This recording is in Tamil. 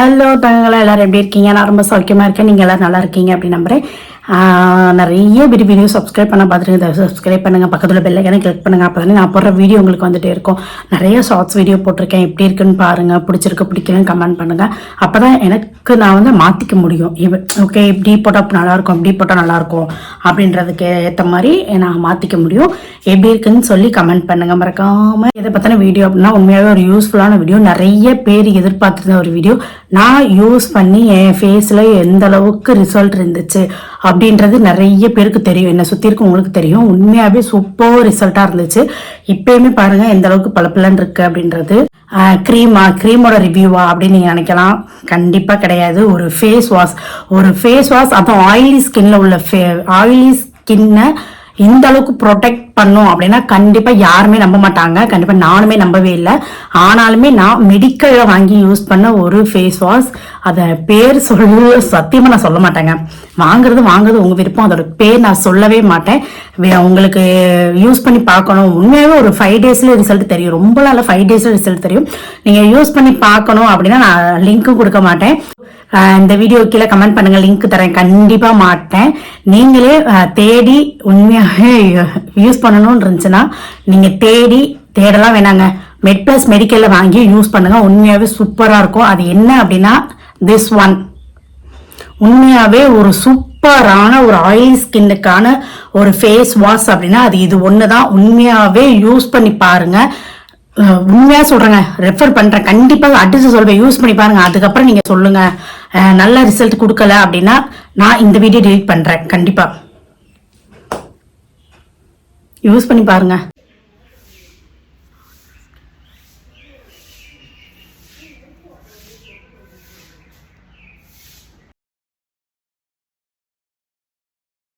ஹலோ தங்கங்களா, எல்லாரும் எப்படி இருக்கீங்க? நான் ரொம்ப சௌக்கியமாக இருக்கேன். நீங்கள் எல்லோரும் நல்லா இருக்கீங்க அப்படின்னு நம்புகிறேன். நிறைய வீடியோ சப்ஸ்கிரைப் பண்ண பார்த்துருங்க. சப்ஸ்கிரைப் பண்ணுங்கள், பக்கத்தில் பெல் ஐக்கானை கிளிக் பண்ணுங்கள். அப்போ தானே நான் போடுற வீடியோ உங்களுக்கு வந்துட்டே இருக்கும். நிறைய ஷார்ட்ஸ் வீடியோ போட்டிருக்கேன். எப்படி இருக்குன்னு பாருங்கள். பிடிச்சிருக்கு பிடிக்கலன்னு கமெண்ட் பண்ணுங்கள். அப்போ தான் எனக்கு நான் மாற்றிக்க முடியும். ஓகே, இப்படி போட்டால் நல்லாயிருக்கும், இப்படி போட்டால் நல்லாயிருக்கும் அப்படின்றதுக்கு ஏற்ற மாதிரி நான் மாற்றிக்க முடியும். எப்படி இருக்குன்னு சொல்லி கமெண்ட் பண்ணுங்கள். மறக்காமல் இதை பற்றின வீடியோ அப்படின்னா உண்மையாகவே ஒரு யூஸ்ஃபுல்லான வீடியோ. நிறைய பேர் எதிர்பார்த்துருந்த ஒரு வீடியோ. நான் யூஸ் பண்ணி என் ஃபேஸில் எந்த அளவுக்கு ரிசல்ட் இருந்துச்சு அப்படின்றது நிறைய பேருக்கு தெரியும். என்னை சுற்றி இருக்கு உங்களுக்கு தெரியும். உண்மையாகவே சூப்பர் ரிசல்ட்டாக இருந்துச்சு. இப்போயுமே பாருங்கள் எந்த அளவுக்கு பளபளன்னு இருக்குது அப்படின்றது. க்ரீமோட ரிவ்யூவா அப்படின்னு நீங்கள் நினைக்கலாம். கண்டிப்பாக கிடையாது. ஒரு ஃபேஸ் வாஷ் அதுவும் ஆயிலி ஸ்கின்ல உள்ள ஆயிலி ஸ்கின்னை இந்த அளவுக்கு ப்ரொடெக்ட் பண்ணும் அப்படின்னா கண்டிப்பாக யாருமே நம்ப மாட்டாங்க. கண்டிப்பாக நானுமே நம்பவே இல்லை. ஆனாலுமே நான் மெடிக்கலில் வாங்கி யூஸ் பண்ண ஒரு ஃபேஸ் வாஷ். அதை பேர் சத்தியமாக நான் சொல்ல மாட்டேங்க. வாங்குறது உங்கள் விருப்பம். அதோட பேர் நான் சொல்லவே மாட்டேன். உங்களுக்கு யூஸ் பண்ணி பார்க்கணும். உண்மையாகவே ஒரு 5 daysல ரிசல்ட் தெரியும். ரொம்பலாம் இல்லை, 5 daysல ரிசல்ட் தெரியும். நீங்கள் யூஸ் பண்ணி பார்க்கணும் அப்படின்னா நான் லிங்க்கும் கொடுக்க மாட்டேன். இந்த வீடியோ கீழே கமெண்ட் பண்ணுங்க, லிங்க் தரேன். கண்டிப்பா மாட்டேன். நீங்களே தேடி உண்மையாகவே யூஸ் பண்ணணும்னு இருந்துச்சுன்னா நீங்க தேடலாம் வேணாங்க. மெட்பிளஸ் மெடிக்கல்ல வாங்கி யூஸ் பண்ணுங்க. உண்மையாவே சூப்பரா இருக்கும். அது என்ன அப்படின்னா திஸ் ஒன் உண்மையாவே ஒரு சூப்பரான ஒரு ஆயில் ஸ்கின்னுக்கான ஒரு ஃபேஸ் வாஷ் அப்படின்னா அது இது ஒண்ணுதான். உண்மையாவே யூஸ் பண்ணி பாருங்க. உண்மையா சொல்றேங்க, ரெஃபர் பண்றேன். கண்டிப்பா அடிச்சு சொல்வேன், யூஸ் பண்ணி பாருங்க. அதுக்கப்புறம் நீங்க சொல்லுங்க நல்ல ரிசல்ட் கொடுக்கல அப்படின்னா நான் இந்த வீடியோ டெலீட் பண்றேன். கண்டிப்பா யூஸ் பண்ணி பாருங்க.